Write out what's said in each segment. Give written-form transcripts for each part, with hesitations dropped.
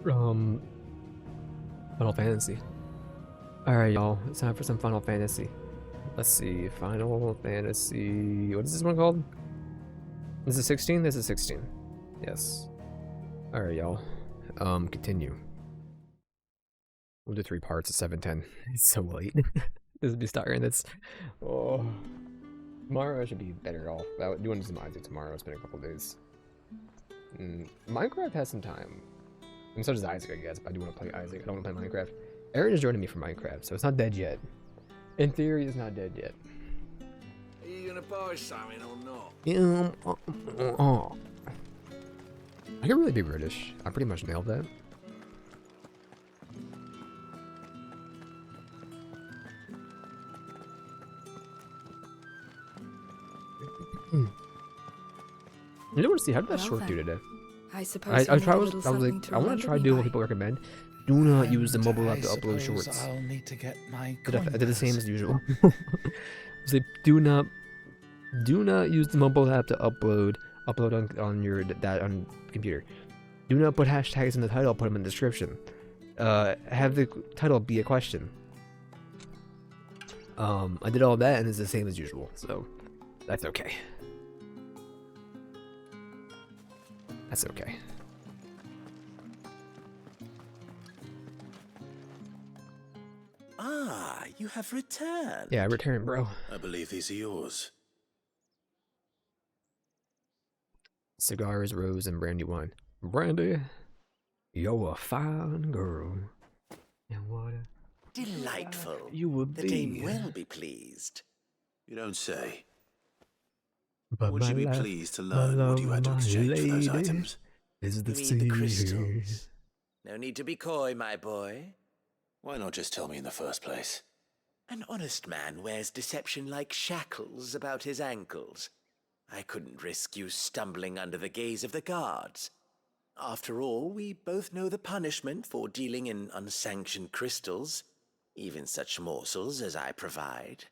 Um, Final Fantasy. Alright, y'all. It's time for some Final Fantasy. Let's see. Final Fantasy. What is this one called? This is 16? This is 16. Yes. Alright, y'all. Continue. We'll do 3 parts of 7:10. It's so late. This will be starting. That's. Oh. Tomorrow I should be better off. Doing some Isaac tomorrow. It's been a couple days. Minecraft has some time. And so does Isaac, I guess, but I do want to play Isaac. I don't want to play Minecraft. Aaron is joining me for Minecraft, so it's not dead yet. In theory, it's not dead yet. Are you gonna buy something or not? I can really be British. I pretty much nailed that. I want to see, how did that short do today? I suppose I want to try doing what people recommend. Do not use the mobile app to upload shorts. I'll need to get my I did the same as usual. So do not use the mobile app to upload on your on computer. Do not put hashtags in the title. Put them in the description. Have the title be a question. I did all that and it's the same as usual, so that's okay. That's okay. Ah, you have returned. Yeah, I returned, bro. I believe these are yours. Cigars, rose, and brandy wine. Brandy, you're a fine girl. And what a Delightful. you would The be. dame will be pleased. You don't say. But Would my you be love, pleased to my learn what love, you had to my exchange for those lady items? is the You mean the sea. crystals? No need to be coy, my boy. Why not just tell me in the first place? An honest man wears deception like shackles about his ankles. I couldn't risk you stumbling under the gaze of the guards. After all, we both know the punishment for dealing in unsanctioned crystals, even such morsels as I provide.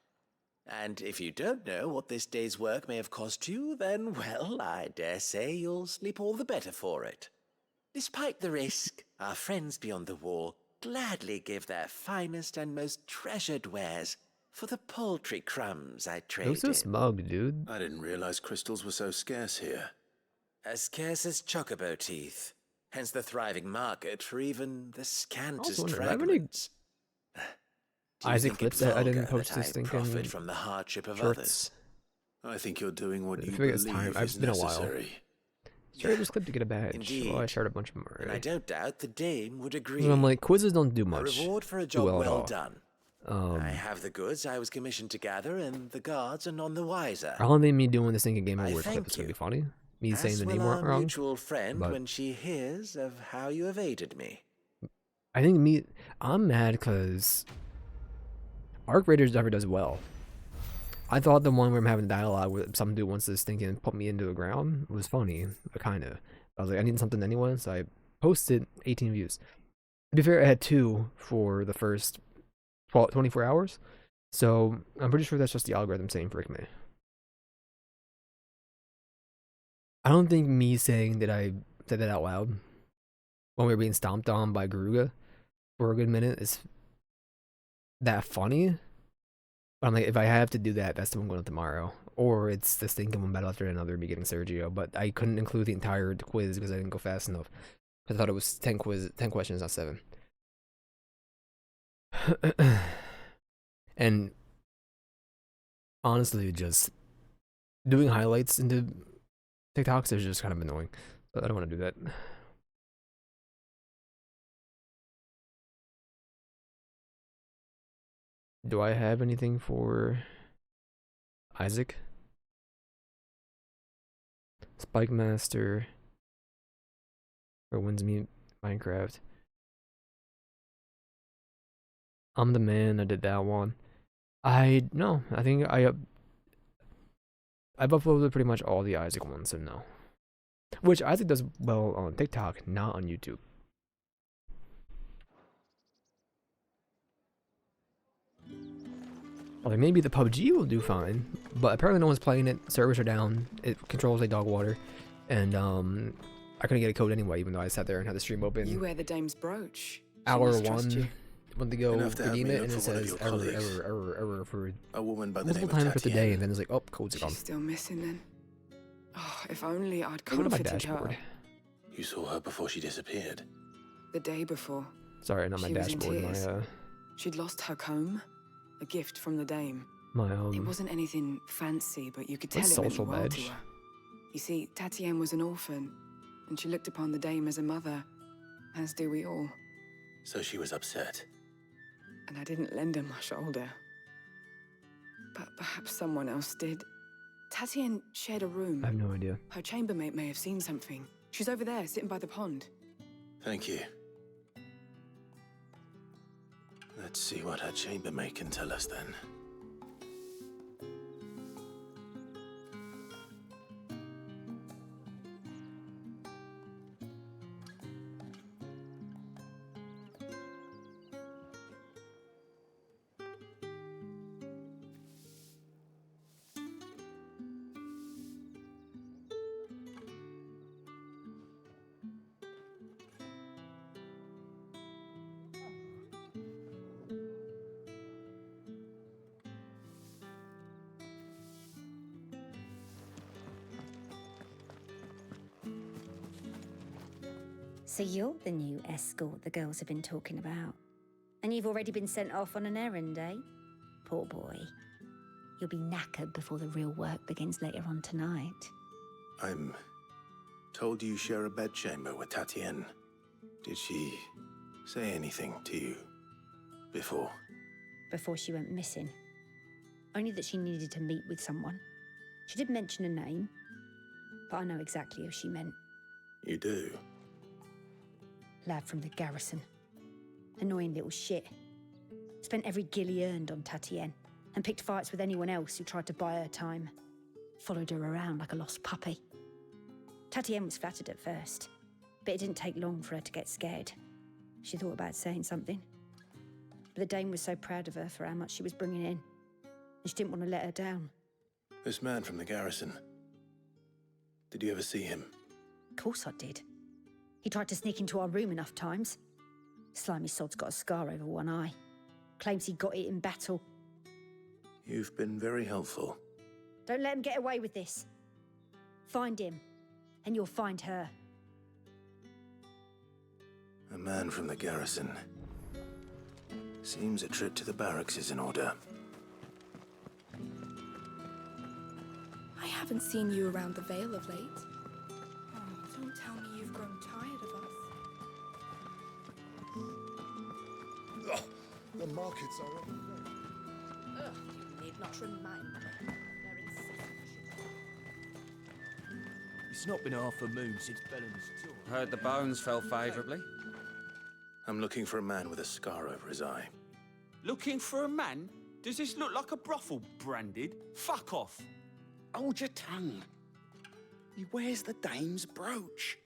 And if you don't know what this day's work may have cost you, then, well, I dare say you'll sleep all the better for it. Despite the risk, our friends beyond the wall gladly give their finest and most treasured wares for the paltry crumbs I trade You're so in. smug, dude. I didn't realize crystals were so scarce here. As scarce as chocobo teeth, hence the thriving market for even the scantest wondering, do I have any fragments. Do you Isaac think it clips that I didn't vulgar post that this I thing profit in from the hardship of shorts. others? I think you're doing what I you figure it's believe time. is It's been a while. necessary. Shared this clip to get a badge. Indeed. Well, I shared a bunch of them And I already. don't doubt the dame would agree. And I'm like, quizzes don't do a much. reward for a do job well at well all. done. Um, I have the goods I was commissioned to gather, and the guards are none the wiser. I don't think me doing this thing in Game I Awards clip thank is gonna you. be funny. Me saying As the will name our wrong. mutual friend but- when she hears of how you evaded me. I think I'm mad because Arc Raiders never does well. I thought the one where I'm having a dialogue with some dude wants this thing and put me into the ground was funny, kind of. I was like, I need something anyway, so I posted 18 views. To be fair, I had 2 for the first 24 hours, so I'm pretty sure that's just the algorithm saying frick me. I don't think me saying that I said that out loud when we were being stomped on by Garuga for a good minute is that funny. But I'm like, if I have to do that, that's the one going up tomorrow. Or it's this thing coming battle after another, me getting Sergio. But I couldn't include the entire quiz because I didn't go fast enough. I thought it was 10 questions, not 7. And honestly, just doing highlights into TikToks is just kind of annoying. So I don't want to do that. Do I have anything for Isaac? Spike Master or wins me Minecraft. I'm the man. I did that one. I think I've uploaded pretty much all the Isaac ones, so no. Which Isaac does well on TikTok, not on YouTube. Like maybe the PUBG will do fine, but apparently no one's playing it. Servers are down. It controls like dog water, and I couldn't get a code anyway, even though I sat there and had the stream open. You wear the dame's brooch. She Hour must trust you. 1 went to go Enough to have redeem me it, look and it for one of says your error, colleagues. error for A woman by the name multiple of times for today, Tatiana. and then it's like, oh, code's gone. She's still missing then. Oh, if only I'd Go to my comforted her dashboard. You saw her before she disappeared. the day before. Sorry, not my She was in dashboard. My tears. She'd lost her comb, a gift from the dame. my It wasn't anything fancy, but you could tell what's it meant the social world to badge? her. You see, Tatienne was an orphan, and she looked upon the dame as a mother, as do we all. So she was upset. And I didn't lend her my shoulder. But perhaps someone else did. Tatienne shared a room. I have no idea. Her chambermaid may have seen something. She's over there, sitting by the pond. Thank you. Let's see what her chambermaid can tell us then. So you're the new escort the girls have been talking about. And you've already been sent off on an errand, eh? Poor boy. You'll be knackered before the real work begins later on tonight. I'm told you share a bedchamber with Tatienne. Did she say anything to you before? Before she went missing. Only that she needed to meet with someone. She did mention a name, but I know exactly who she meant. You do? Lad from the garrison. Annoying little shit. Spent every guil he earned on Tatienne, and picked fights with anyone else who tried to buy her time. Followed her around like a lost puppy. Tatienne was flattered at first, but it didn't take long for her to get scared. She thought about saying something. But the dame was so proud of her for how much she was bringing in, and she didn't want to let her down. This man from the garrison. Did you ever see him? Of course I did. He tried to sneak into our room enough times. Slimy sod's got a scar over one eye. Claims he got it in battle. You've been very helpful. Don't let him get away with this. Find him, and you'll find her. A man from the garrison. Seems a trip to the barracks is in order. I haven't seen you around the Vale of late. Oh, don't tell me you've grown tired of us. The markets are overrun. Ugh, you need not remind me. They're incessant It's not been half a moon since Bellen's tour. Heard the bones fell favourably. I'm looking for a man with a scar over his eye. Looking for a man? Does this look like a brothel branded? Fuck off. Hold your tongue. He wears the dame's brooch.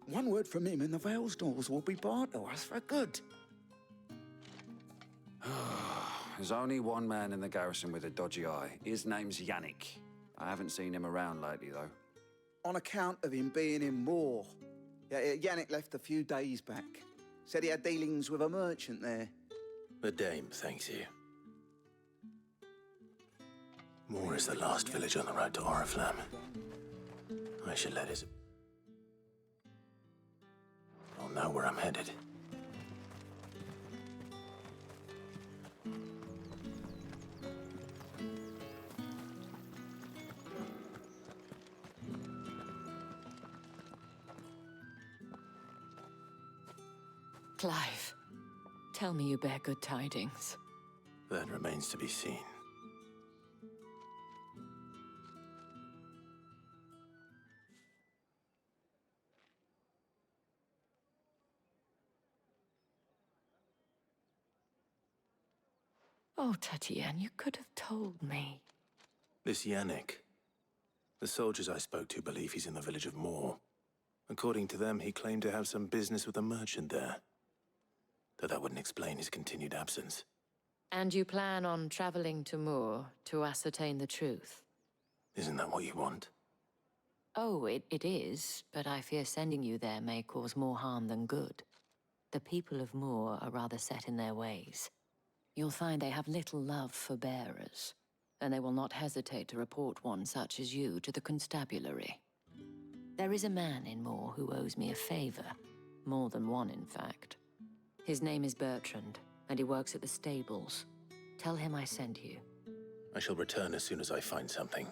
One word from him and the Vale's doors will be barred to us for good. There's only one man in the garrison with a dodgy eye. His name's Yannick. I haven't seen him around lately, though. On account of him being in war. Yeah, Yannick left a few days back. Said he had dealings with a merchant there. The dame thanks you. Moor is the last village on the road to Oriflamme. I should let his... I'll know where I'm headed. Clive, tell me you bear good tidings. That remains to be seen. Oh, Tatienne, you could have told me. This Yannick. The soldiers I spoke to believe he's in the village of Moor. According to them, he claimed to have some business with a merchant there. Though that wouldn't explain his continued absence. And you plan on traveling to Moor to ascertain the truth? Isn't that what you want? Oh, it is, but I fear sending you there may cause more harm than good. The people of Moor are rather set in their ways. You'll find they have little love for bearers, and they will not hesitate to report one such as you to the constabulary. There is a man in Moor who owes me a favor. More than one, in fact. His name is Bertrand, and he works at the stables. Tell him I sent you. I shall return as soon as I find something.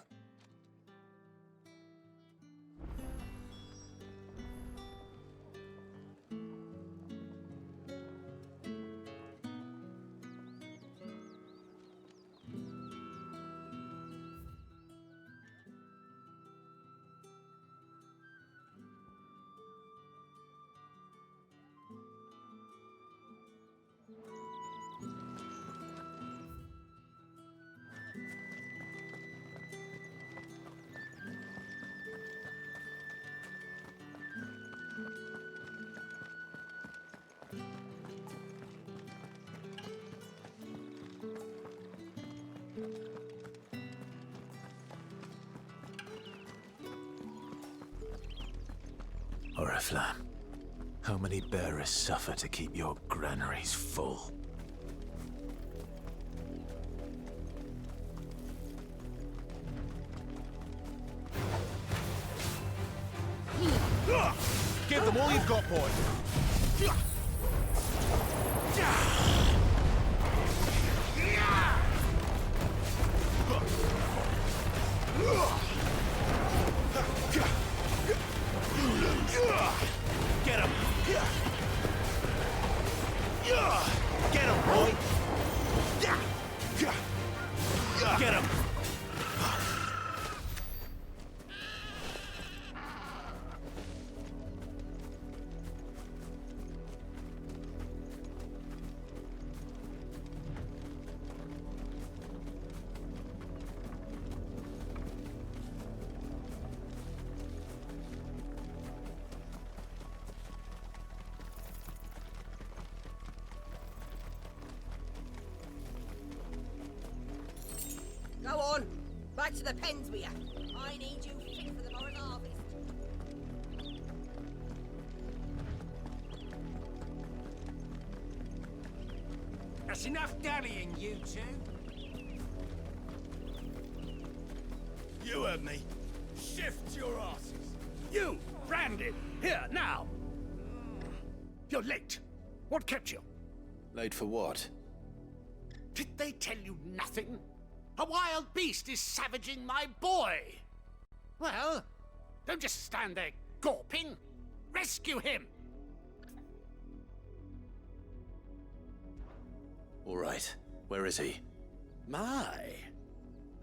Oriflamme, how many bearers suffer to keep your granaries full? Give them all you've got, boy. Get him! Get him, boy! Get him! Go on! Back to the pens with you! I need you fit for the morrow's harvest! That's enough dallying, you two. You heard me. Shift your asses. You, Brandon, here, now! You're late. What kept you? Late for what? Did they tell you nothing? A wild beast is savaging my boy! Well, don't just stand there gawping. Rescue him! All right. Where is he? My,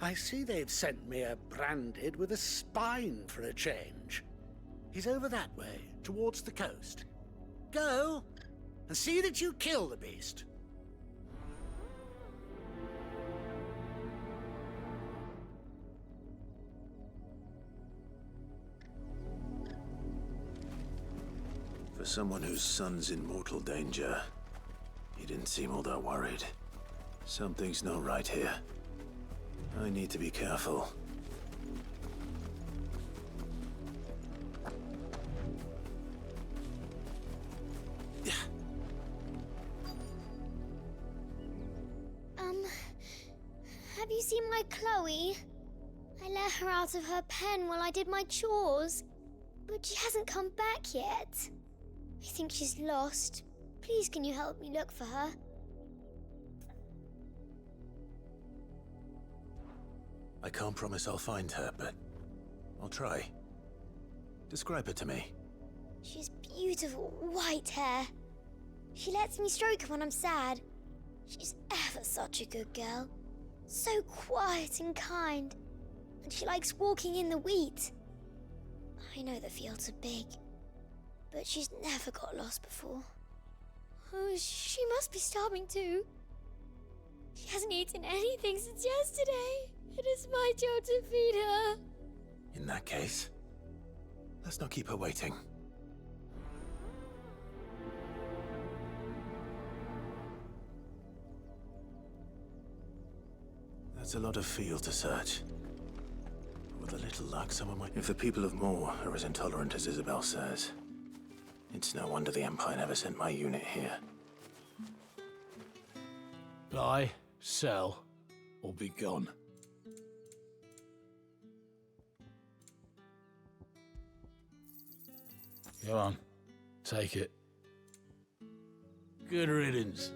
I see they've sent me a branded with a spine for a change. He's over that way, towards the coast. Go, and see that you kill the beast. For someone whose son's in mortal danger, he didn't seem all that worried. Something's not right here. I need to be careful. Have you seen my Chloe? I let her out of her pen while I did my chores, but she hasn't come back yet. I think she's lost. Please, can you help me look for her? I can't promise I'll find her, but I'll try. Describe her to me. She's beautiful white hair. She lets me stroke her when I'm sad. She's ever such a good girl. So quiet and kind. And she likes walking in the wheat. I know the fields are big, but she's never got lost before. Oh, she must be starving too. She hasn't eaten anything since yesterday. It is my job to feed her. In that case, let's not keep her waiting. That's a lot of field to search. With With a little luck, someone might... If the people of Moor are as intolerant as Isabel says, it's no wonder the Empire never sent my unit here. Buy, sell, or be gone. Go on, take it. Good riddance.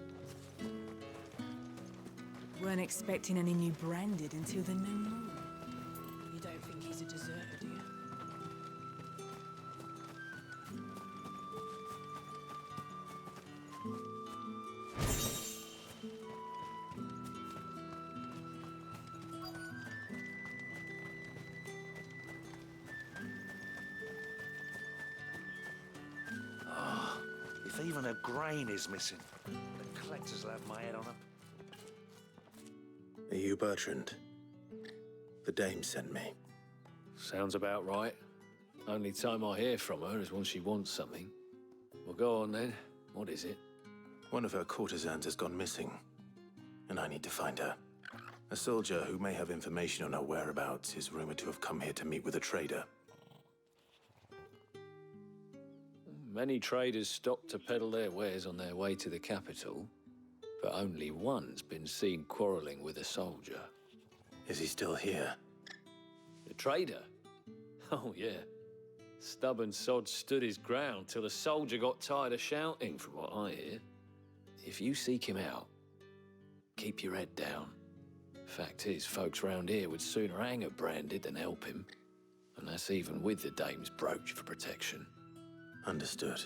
Weren't expecting any new branded until the new moon. You don't think he's a deserter, do you? If even a grain is missing, the collectors will have my head on them. Are you Bertrand? The dame sent me. Sounds about right. Only time I hear from her is when she wants something. Well, go on then. What is it? One of her courtesans has gone missing, and I need to find her. A soldier who may have information on her whereabouts is rumored to have come here to meet with a trader. Many traders stop to peddle their wares on their way to the capital, but only one's been seen quarreling with a soldier. Is he still here? The trader? Oh, yeah. Stubborn sod stood his ground till the soldier got tired of shouting, from what I hear. If you seek him out, keep your head down. Fact is, folks round here would sooner hang a branded than help him. And that's even with the dame's brooch for protection. Understood.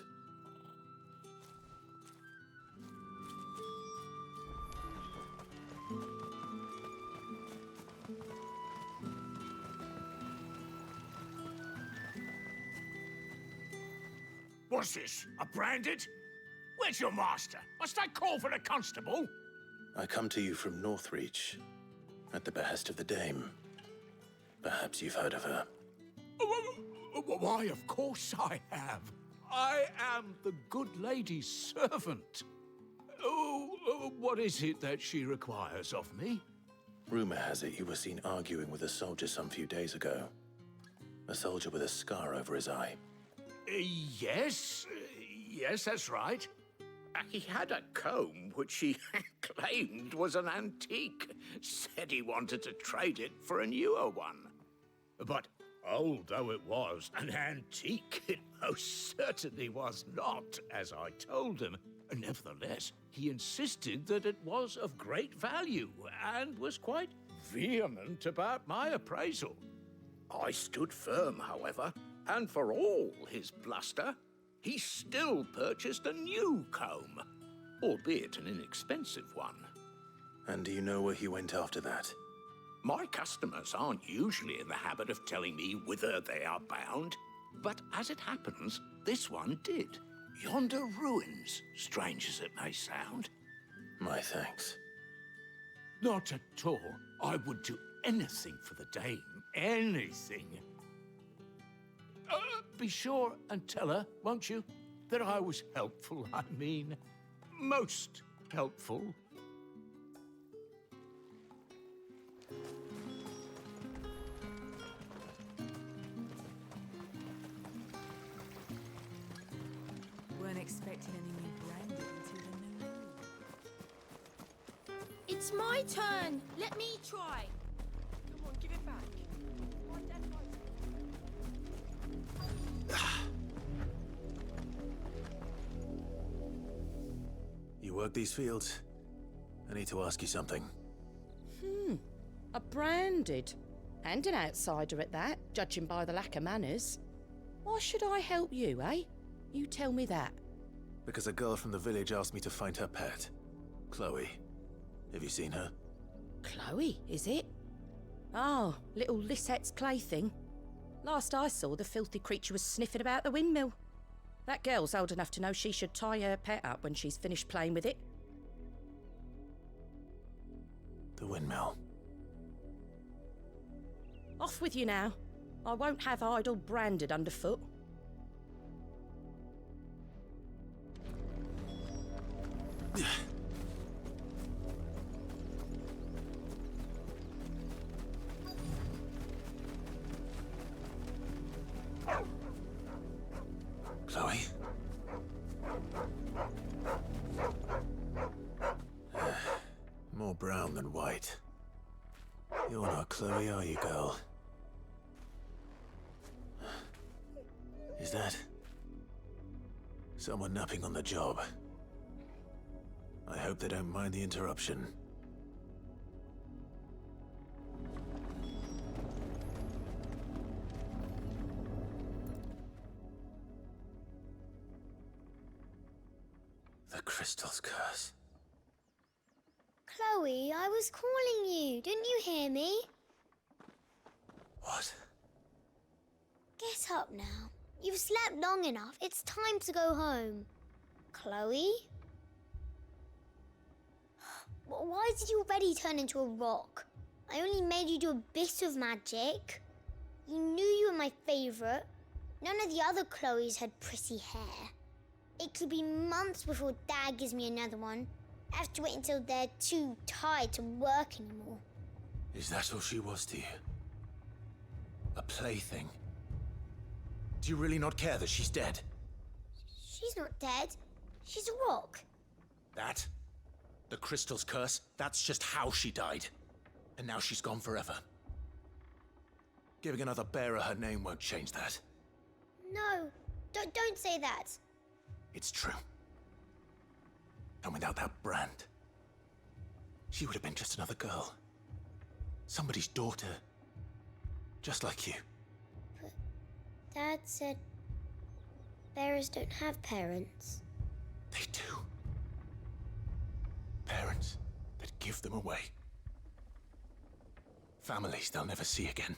What's this? A branded? Where's your master? Must I call for the constable? I come to you from Northreach, at the behest of the dame. Perhaps you've heard of her. Why, of course I have. I am the good lady's servant. What is it that she requires of me? Rumor has it you were seen arguing with a soldier some few days ago. A soldier with a scar over his eye. Yes, that's right. He had a comb which he claimed was an antique. Said he wanted to trade it for a newer one. But old though it was, an antique it most certainly was not, as I told him. Nevertheless, he insisted that it was of great value and was quite vehement about my appraisal. I stood firm, however, and for all his bluster, he still purchased a new comb, albeit an inexpensive one. And do you know where he went after that? My customers aren't usually in the habit of telling me whither they are bound, but as it happens, this one did. Yonder ruins, strange as it may sound. My thanks. Not at all. I would do anything for the dame. Anything. Be sure and tell her, won't you, that I was helpful. I mean, most helpful. Weren't expecting any new branded until the new moon. It's my turn. Let me try. Come on, give it back. My dad likes You work these fields? I need to ask you something. A branded. And an outsider at that, judging by the lack of manners. Why should I help you, eh? You tell me that. Because a girl from the village asked me to find her pet. Chloe. Have you seen her? Chloe, is it? Oh, little Lisette's plaything. Last I saw, the filthy creature was sniffing about the windmill. That girl's old enough to know she should tie her pet up when she's finished playing with it. The windmill. Off with you now. I won't have idle branded underfoot. More brown than white. You're not Chloe, are you, girl? Is that someone napping on the job? I hope they don't mind the interruption. The crystal's curse. Chloe, I was calling you. Didn't you hear me? What? Get up now. You've slept long enough. It's time to go home. Chloe? Why did you already turn into a rock? I only made you do a bit of magic. You knew you were my favourite. None of the other Chloes had pretty hair. It could be months before Dad gives me another one. I have to wait until they're too tired to work anymore. Is that all she was to you? A plaything? Do you really not care that she's dead? She's not dead. She's a rock. That? The crystal's curse? That's just how she died. And now she's gone forever. Giving another bearer her name won't change that. No, don't say that. It's true. And without that brand, she would have been just another girl. Somebody's daughter. Just like you. But Dad said bearers don't have parents. They do. Parents that give them away. Families they'll never see again.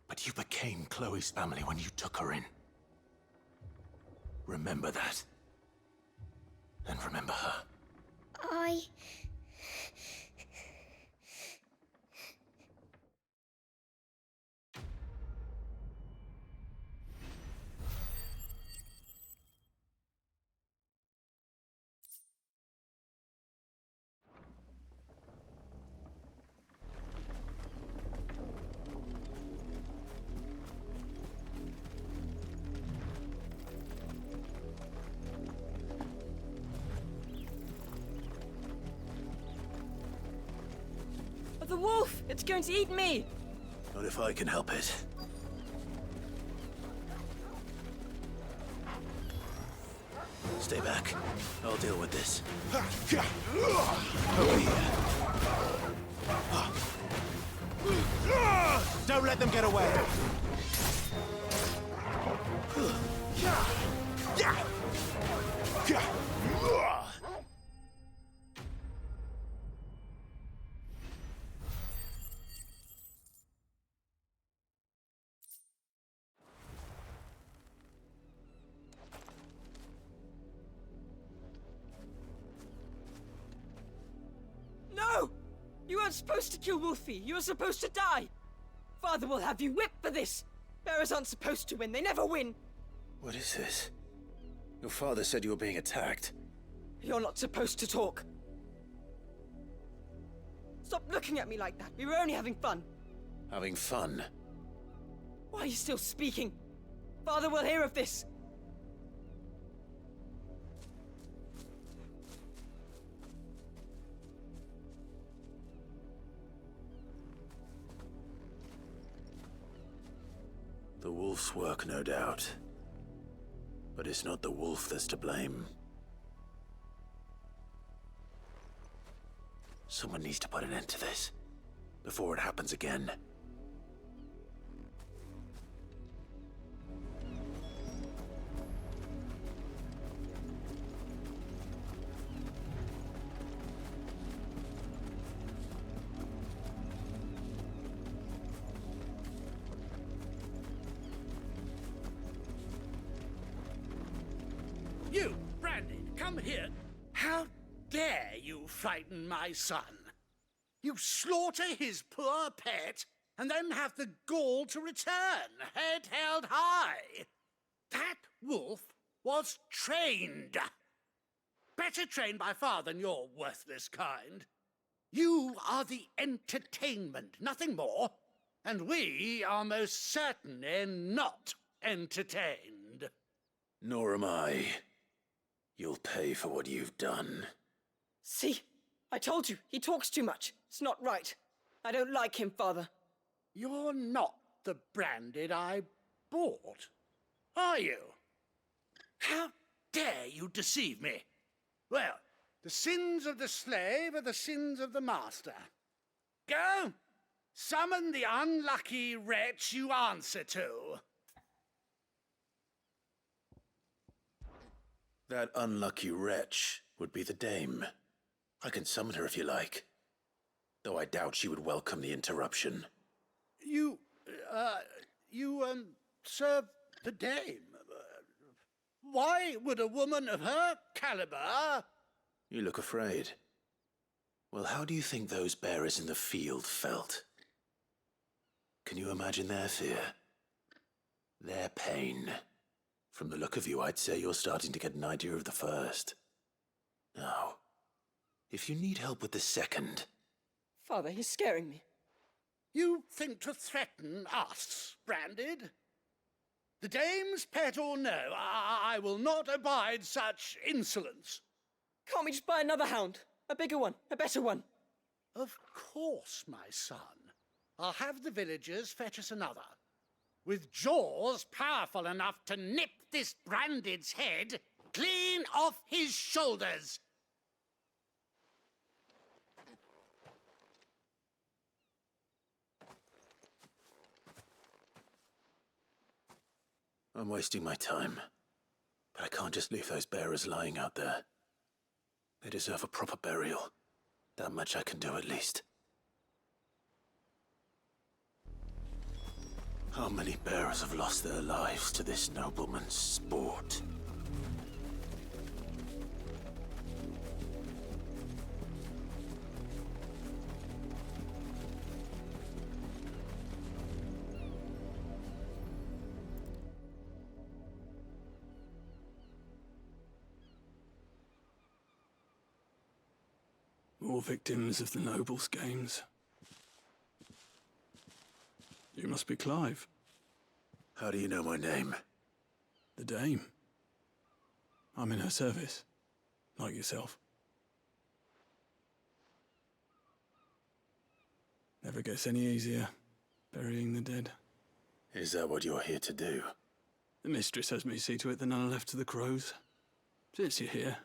But you became Chloe's family when you took her in. Remember that. And remember her. The wolf! It's going to eat me! Not if I can help it. Stay back. I'll deal with this. Over here. Don't let them get away! No! You weren't supposed to kill Wolfie. You were supposed to die. Father will have you whipped for this. Bearers aren't supposed to win. They never win. What is this? Your father said you were being attacked. You're not supposed to talk. Stop looking at me like that. We were only having fun. Having fun? Why are you still speaking? Father will hear of this. The wolf's work, no doubt. But it's not the wolf that's to blame. Someone needs to put an end to this, before it happens again. You, Brandy, come here. How dare you frighten my son? You slaughter his poor pet and then have the gall to return, head held high. That wolf was trained. Better trained by far than your worthless kind. You are the entertainment, nothing more. And we are most certainly not entertained. Nor am I. You'll pay for what you've done. See? I told you, he talks too much. It's not right. I don't like him, Father. You're not the Branded I bought, are you? How dare you deceive me? Well, the sins of the slave are the sins of the master. Go! Summon the unlucky wretch you answer to. That unlucky wretch would be the dame. I can summon her if you like. Though I doubt she would welcome the interruption. You serve the dame. Why would a woman of her caliber... You look afraid. Well, how do you think those bearers in the field felt? Can you imagine their fear? Their pain? From the look of you, I'd say you're starting to get an idea of the first. Now, if you need help with the second... Father, he's scaring me. You think to threaten us, Branded? The dame's pet or no, I will not abide such insolence. Can't we just buy another hound? A bigger one, a better one. Of course, my son. I'll have the villagers fetch us another. With jaws powerful enough to nip this Branded's head clean off his shoulders. I'm wasting my time. But I can't just leave those bearers lying out there. They deserve a proper burial. That much I can do at least. How many bearers have lost their lives to this nobleman's sport? More victims of the nobles' games. You must be Clive. How do you know my name? The Dame. I'm in her service, like yourself. Never gets any easier, burying the dead. Is that what you're here to do? The mistress has me see to it that none are left to the crows. Since you're here,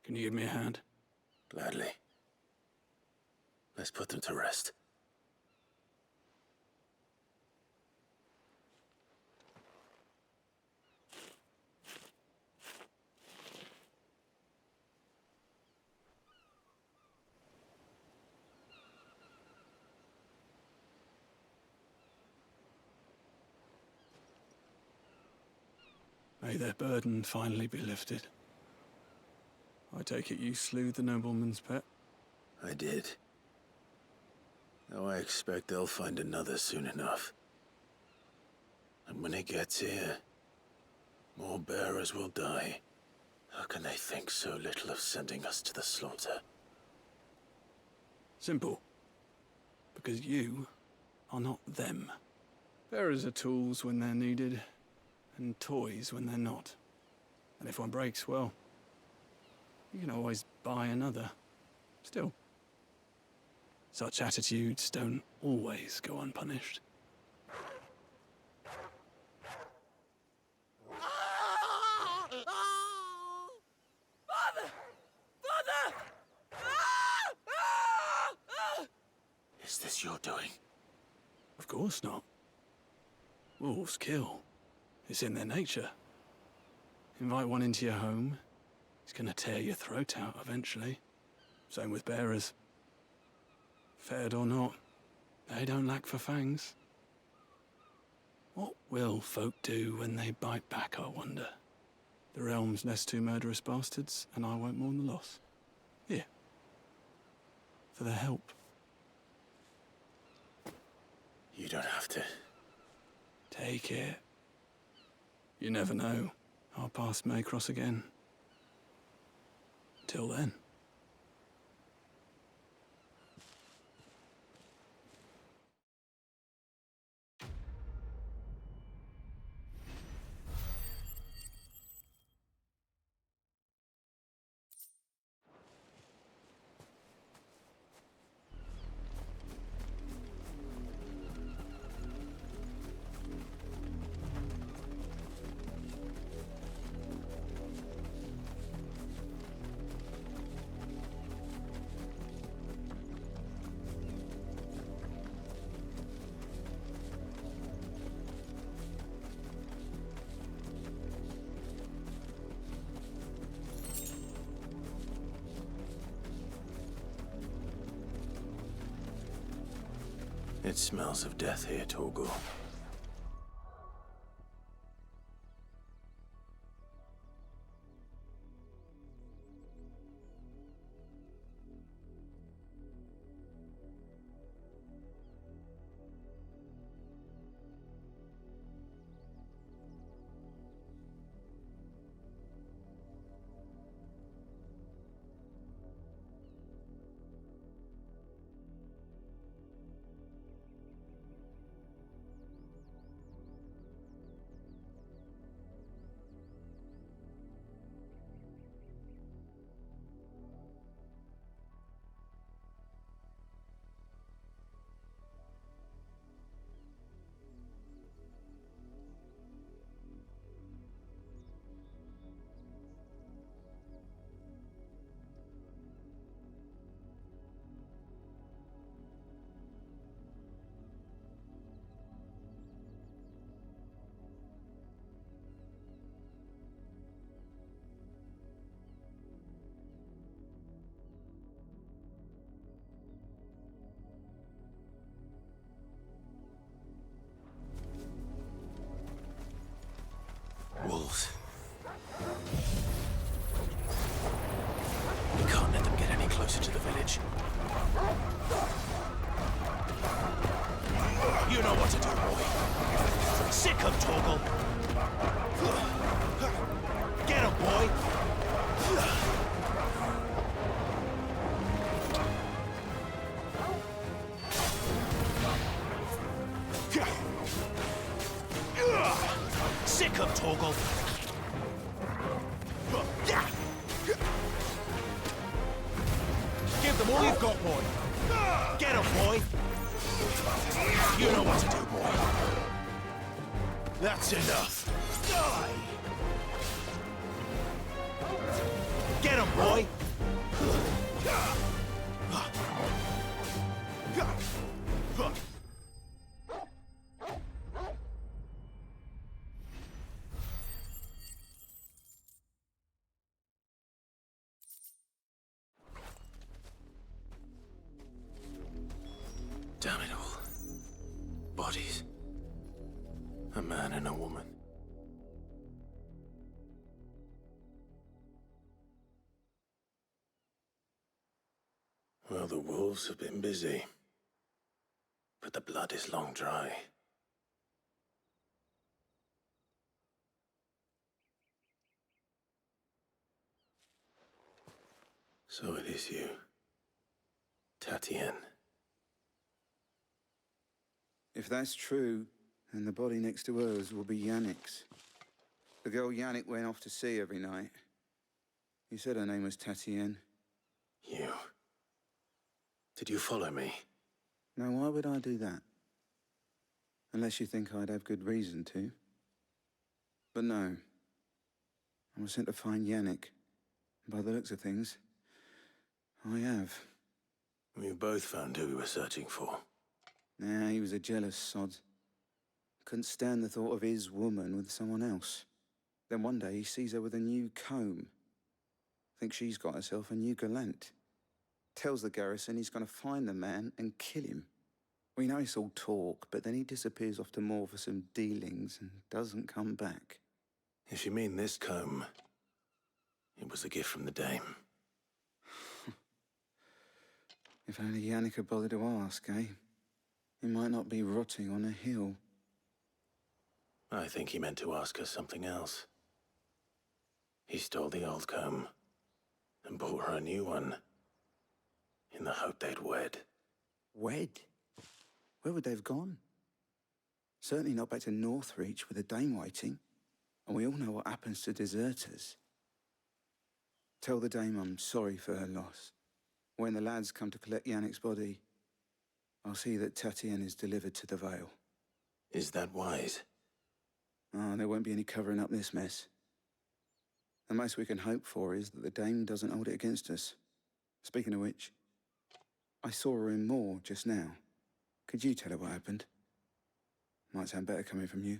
can you give me a hand? Gladly. Let's put them to rest. May their burden finally be lifted. I take it you slew the nobleman's pet? I did. Now I expect they'll find another soon enough. And when it gets here, more bearers will die. How can they think so little of sending us to the slaughter? Simple. Because you are not them. Bearers are tools when they're needed, and toys when they're not. And if one breaks, well, you can always buy another. Still, such attitudes don't always go unpunished. Father! Father! Is this your doing? Of course not. Wolves kill. It's in their nature. Invite one into your home, he's gonna tear your throat out eventually. Same with bearers. Fed or not, they don't lack for fangs. What will folk do when they bite back, I wonder? The realm's nest two murderous bastards, and I won't mourn the loss. Here. For their help. You don't have to. Take it. You never know. Our paths may cross again. Till then. It smells of death here, Torgal. Wolves. We can't let them get any closer to the village. You know what to do, boy. Sick of Torgal. Get him, boy. Sick of Torgal. Give them all you've got, boy. Get him, boy. You know what to do, boy. That's enough. Die. Get him, boy. Damn it all. Bodies. A man and a woman. Well, the wolves have been busy. But the blood is long dry. So it is you, Tatienne. If that's true, then the body next to hers will be Yannick's. The girl Yannick went off to see every night. You said her name was Tatienne. You. Did you follow me? Now, why would I do that? Unless you think I'd have good reason to. But no. I was sent to find Yannick. By the looks of things, I have. We both found who we were searching for. Nah, he was a jealous sod. Couldn't stand the thought of his woman with someone else. Then one day he sees her with a new comb. Thinks she's got herself a new gallant. Tells the garrison he's going to find the man and kill him. We know it's all talk, but then he disappears off to Moor for some dealings and doesn't come back. If you mean this comb, it was a gift from the dame. If only Yannick had bothered to ask, eh? He might not be rotting on a hill. I think he meant to ask her something else. He stole the old comb and bought her a new one in the hope they'd wed. Wed? Where would they have gone? Certainly not back to Northreach with a dame waiting. And we all know what happens to deserters. Tell the dame I'm sorry for her loss. When the lads come to collect Yannick's body, I'll see that Tatienne is delivered to the Vale. Is that wise? Oh, there won't be any covering up this mess. The most we can hope for is that the dame doesn't hold it against us. Speaking of which, I saw her in Moor just now. Could you tell her what happened? Might sound better coming from you.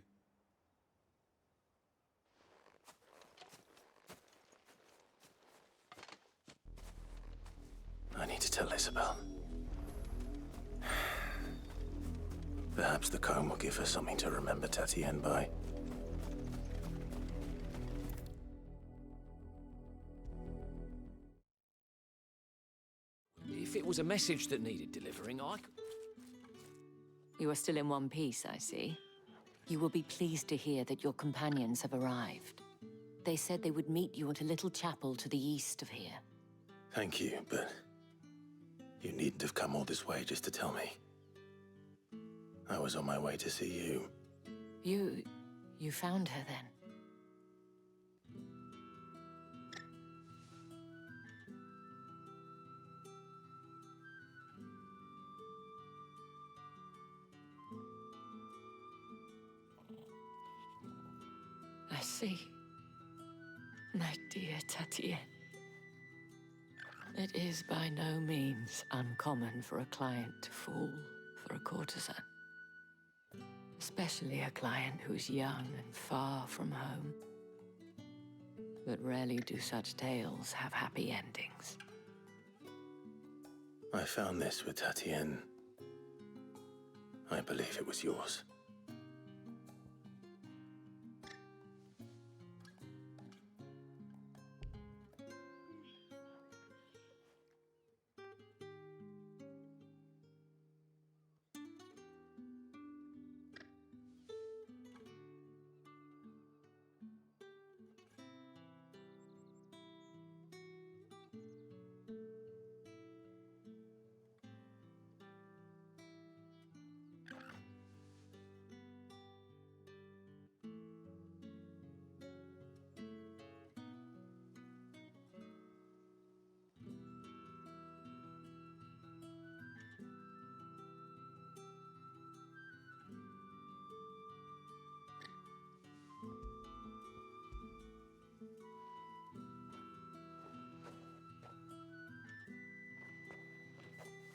I need to tell Isabel. Perhaps the comb will give her something to remember Tatienne by. If it was a message that needed delivering, I could... You are still in one piece, I see. You will be pleased to hear that your companions have arrived. They said they would meet you at a little chapel to the east of here. Thank you, but you needn't have come all this way just to tell me. I was on my way to see you. You found her then? I see. My dear Tatienne. It is by no means uncommon for a client to fall for a courtesan. Especially a client who's young and far from home. But rarely do such tales have happy endings. I found this with Tatienne. I believe it was yours.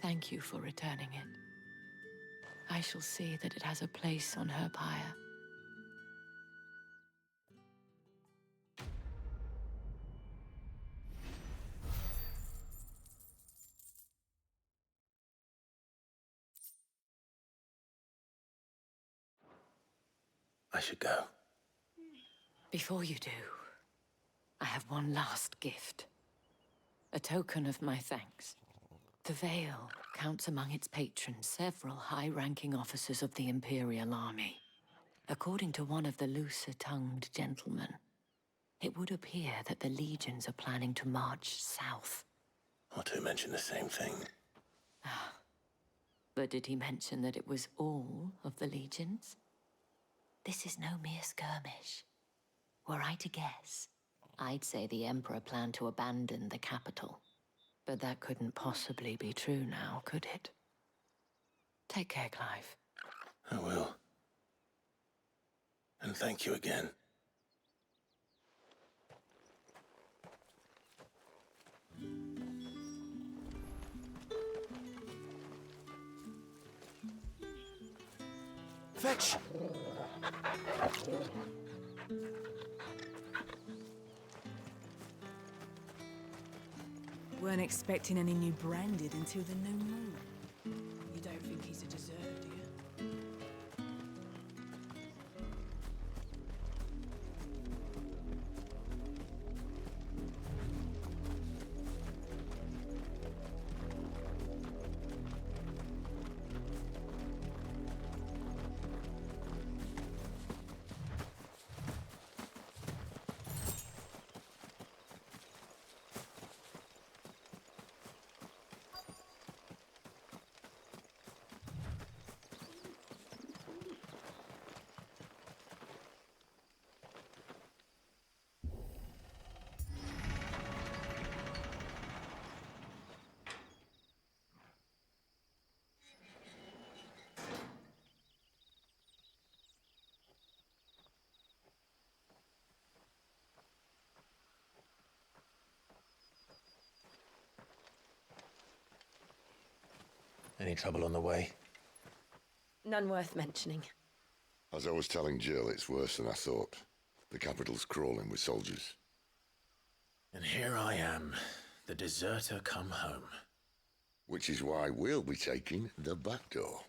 Thank you for returning it. I shall see that it has a place on her pyre. I should go. Before you do, I have one last gift. A token of my thanks. The Vale counts among its patrons several high-ranking officers of the Imperial Army. According to one of the looser-tongued gentlemen, it would appear that the legions are planning to march south. Or to mention the same thing. But did he mention that it was all of the legions? This is no mere skirmish. Were I to guess, I'd say the Emperor planned to abandon the capital. But that couldn't possibly be true now, could it? Take care, Clive. I will. And thank you again. Fetch! Weren't expecting any new branded until the new moon. You don't think he's a deserter, do you? Any trouble on the way? None worth mentioning. As I was telling Jill, it's worse than I thought. The capital's crawling with soldiers. And here I am, the deserter come home. Which is why we'll be taking the back door.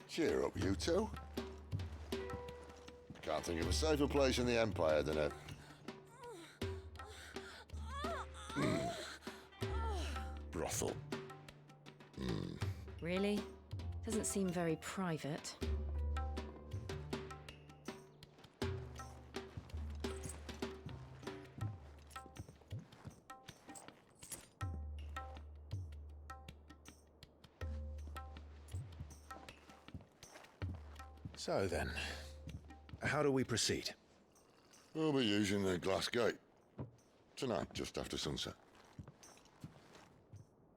Cheer up, you two. Can't think of a safer place in the Empire than a... brothel. Really? Doesn't seem very private. So then, how do we proceed? We'll be using the glass gate. Tonight, just after sunset.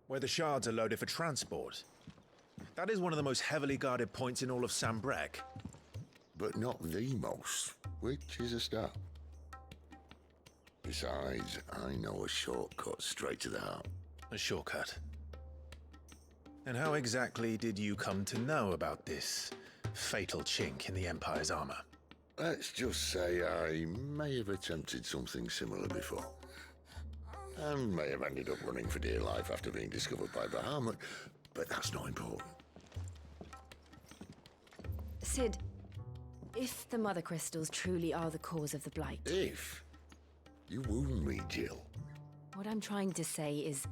Where the shards are loaded for transport. That is one of the most heavily guarded points in all of Sambrec. But not the most, which is a start. Besides, I know a shortcut straight to the heart. A shortcut? And how exactly did you come to know about this fatal chink in the Empire's armor? Let's just say I may have attempted something similar before. And may have ended up running for dear life after being discovered by Bahamut, but that's not important. Sid, if the Mother Crystals truly are the cause of the Blight... If? You wound me, Jill. What I'm trying to say is,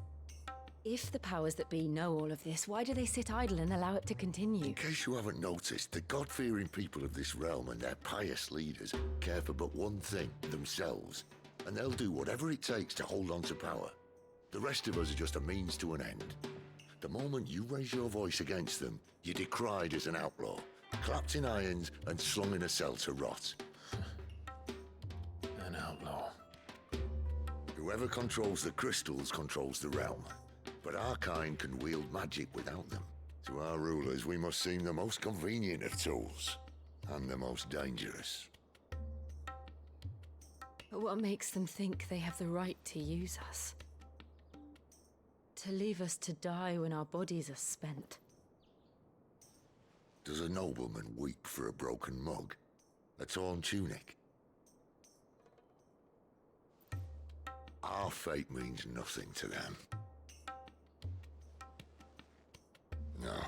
if the powers that be know all of this, why do they sit idle and allow it to continue? In case you haven't noticed, the God-fearing people of this realm and their pious leaders care for but one thing, themselves. And they'll do whatever it takes to hold on to power. The rest of us are just a means to an end. The moment you raise your voice against them, you're decried as an outlaw, clapped in irons and slung in a cell to rot. An outlaw. Whoever controls the crystals controls the realm. But our kind can wield magic without them. To our rulers, we must seem the most convenient of tools, and the most dangerous. But what makes them think they have the right to use us? To leave us to die when our bodies are spent? Does a nobleman weep for a broken mug? A torn tunic? Our fate means nothing to them. No,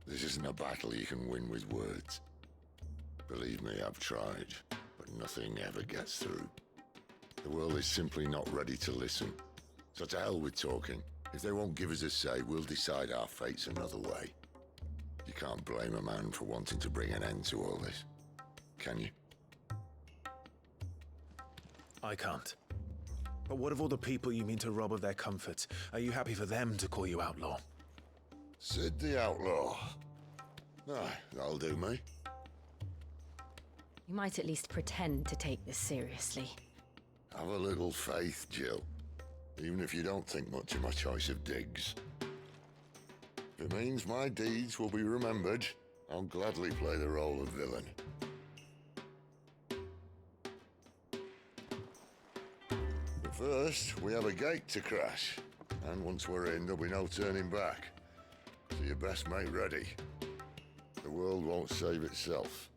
this isn't a battle you can win with words. Believe me, I've tried, but nothing ever gets through. The world is simply not ready to listen. So to hell with talking. If they won't give us a say, we'll decide our fates another way. You can't blame a man for wanting to bring an end to all this, can you? I can't. But what of all the people you mean to rob of their comforts? Are you happy for them to call you outlaw? Sid the Outlaw. Aye, that'll do me. You might at least pretend to take this seriously. Have a little faith, Jill. Even if you don't think much of my choice of digs. If it means my deeds will be remembered, I'll gladly play the role of villain. But first, we have a gate to crash. And once we're in, there'll be no turning back. So you best make ready. The world won't save itself.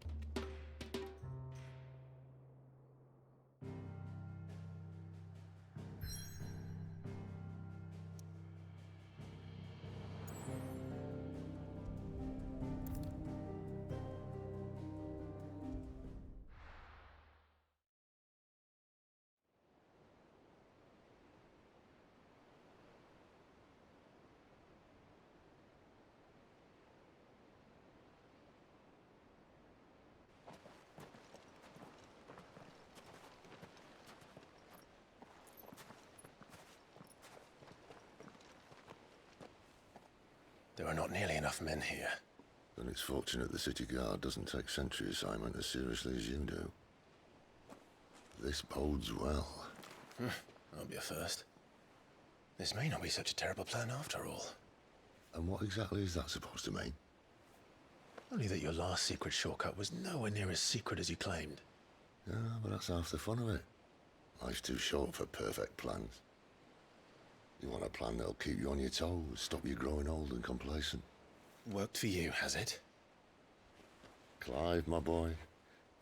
There are not nearly enough men here. Then it's fortunate the city guard doesn't take sentry assignment as seriously as you do. This bodes well. That'll be a first. This may not be such a terrible plan after all. And what exactly is that supposed to mean? Only that your last secret shortcut was nowhere near as secret as you claimed. Yeah, but that's half the fun of it. Life's too short for perfect plans. You want a plan that'll keep you on your toes, stop you growing old and complacent. Worked for you, has it? Clive, my boy,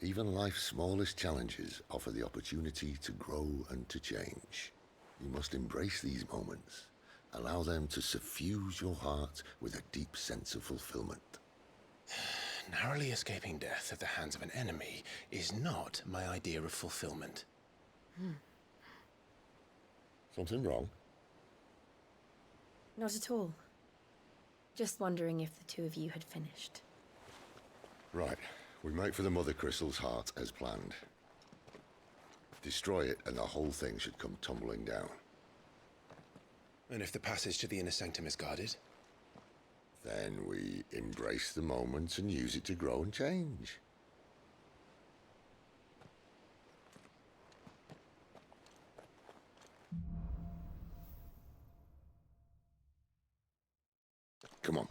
Even life's smallest challenges offer the opportunity to grow and to change. You must embrace these moments. Allow them to suffuse your heart with a deep sense of fulfillment. Narrowly escaping death at the hands of an enemy is not my idea of fulfillment. Something wrong? Not at all. Just wondering if the two of you had finished. Right. We make for the Mother Crystal's heart as planned. Destroy it and the whole thing should come tumbling down. And if the passage to the inner sanctum is guarded? Then we embrace the moment and use it to grow and change. Come on.